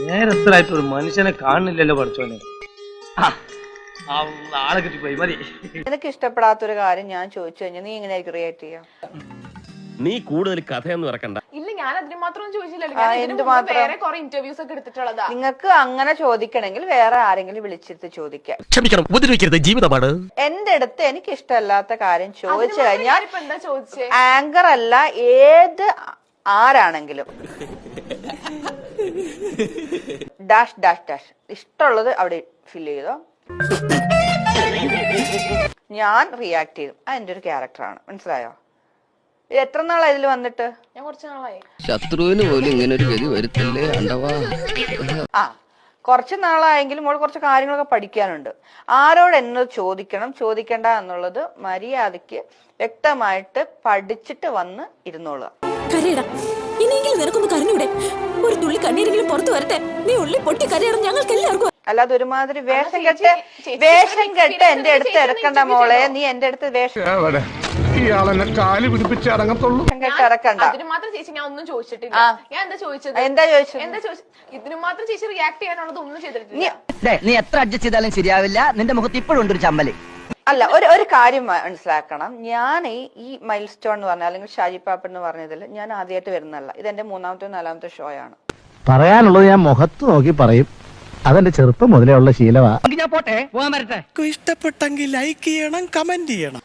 നേരത്തിലായിട്ട് ഒരു മനുഷ്യനെ കാണുന്നില്ലല്ലോ പഠിച്ചോനെ. ആളെ കിട്ടിപ്പോയി മതി. നിനക്ക് ഇഷ്ടപ്പെടാത്തൊരു കാര്യം ഞാൻ ചോദിച്ചു കഴിഞ്ഞാൽ നീ എങ്ങനെയായിരിക്കും റിയാക്ട് ചെയ്യാം? നീ കൂടുതൽ കഥയൊന്നും ഇറക്കണ്ട. ഇല്ല, ഞാൻ അതിന് മാത്രം ചോദിച്ചില്ലല്ലോ. വേറെ കുറെ ഇന്റർവ്യൂസ് ഒക്കെ എടുത്തിട്ടുള്ളതാ. നിങ്ങൾക്ക് അങ്ങനെ ചോദിക്കണമെങ്കിൽ വേറെ ആരെങ്കിലും വിളിച്ചിട്ട് ചോദിക്കാം. ക്ഷമിക്കണം, ഉപദ്രവിക്കരുത്, ജീവിതമാണ്. എന്റെ അടുത്ത് എനിക്ക് ഇഷ്ടമല്ലാത്ത കാര്യം ചോദിച്ചു കഴിഞ്ഞാൽ എന്താ ചോദിച്ചേ? ആങ്കർ അല്ല, ഏത് ആരാണെങ്കിലും ഡാഷ് ഡാഷ് ഡാഷ് ഇഷ്ടമുള്ളത് അവിടെ ഫിൽ ചെയ്തോ, ഞാൻ റിയാക്ട് ചെയ്യും. അതെന്റെ ഒരു ക്യാരക്ടറാണ്, മനസ്സിലായോ? എത്ര നാളായി ഇതിൽ വന്നിട്ട്? ഞാൻ കുറച്ച് നാളായി. ശത്രുവിന് പോലും ഇങ്ങനെ ഒരു ഗതി വരുത്തല്ലേ അണ്ടവാ. കുറച്ച് നാളായെങ്കിലും മോൾ കുറച്ച് കാര്യങ്ങളൊക്കെ പഠിക്കാനുണ്ട്. ആരോട് എന്നത് ചോദിക്കണം ചോദിക്കണ്ട എന്നുള്ളത് മര്യാദയ്ക്ക് വ്യക്തമായിട്ട് പഠിച്ചിട്ട് വന്ന് ഇരുന്നോളുക. ഇനിയെങ്കിലും നിനക്കൊന്ന് കരഞ്ഞൂടെ? ഒരു തുള്ളി കണ്ണീരെങ്കിലും പുറത്തു വരട്ടെ. നീ ഉള്ളി പൊട്ടി കരയണം ഞങ്ങൾക്ക് എല്ലാവർക്കും. അല്ലാതെ ഒരുമാതിരി വേഷം കെട്ട് എന്റെ അടുത്ത് ഇറക്കണ്ട മോളെ. നീ എന്റെ അടുത്ത് വേഷം കെട്ട് ഇറക്കണ്ട. ഇതിന് മാത്രം ചേച്ചി ഞാൻ ഒന്നും ചോദിച്ചിട്ടില്ല. ഞാൻ എന്താ ചോദിച്ചത്? ഇതിന് മാത്രം ചേച്ചി റിയാക്ട് ചെയ്യാനുള്ളത് ഒന്നും ചെയ്തിട്ടില്ല. നീ എത്ര അഡ്ജസ്റ്റ് ചെയ്താലും ശരിയാവില്ല. നിന്റെ മുഖത്ത് ഇപ്പോഴും ഉണ്ട് ഒരു ചമ്മല്. അല്ല, ഒരു കാര്യം മനസ്സിലാക്കണം. ഞാൻ ഈ മൈൽ സ്റ്റോൺ എന്ന് പറഞ്ഞ അല്ലെങ്കിൽ ഷാജി പാപ്പൻ എന്ന് പറഞ്ഞതിൽ ഞാൻ ആദ്യമായിട്ട് വരുന്നതല്ല. ഇതെന്റെ 3ാമത്തെ 4ാമത്തെ ഷോ ആണ്. പറയാനുള്ളത് ഞാൻ മുഖത്ത് നോക്കി പറയും. അതെന്റെ ചെറുപ്പം മുതലേ ഉള്ള ശീലമാ. ഞാൻ പോട്ടെ, പോകാൻ വരട്ടെ. ഇഷ്ടപ്പെട്ടെങ്കിൽ ലൈക്ക് ചെയ്യണം, കമന്റ് ചെയ്യണം.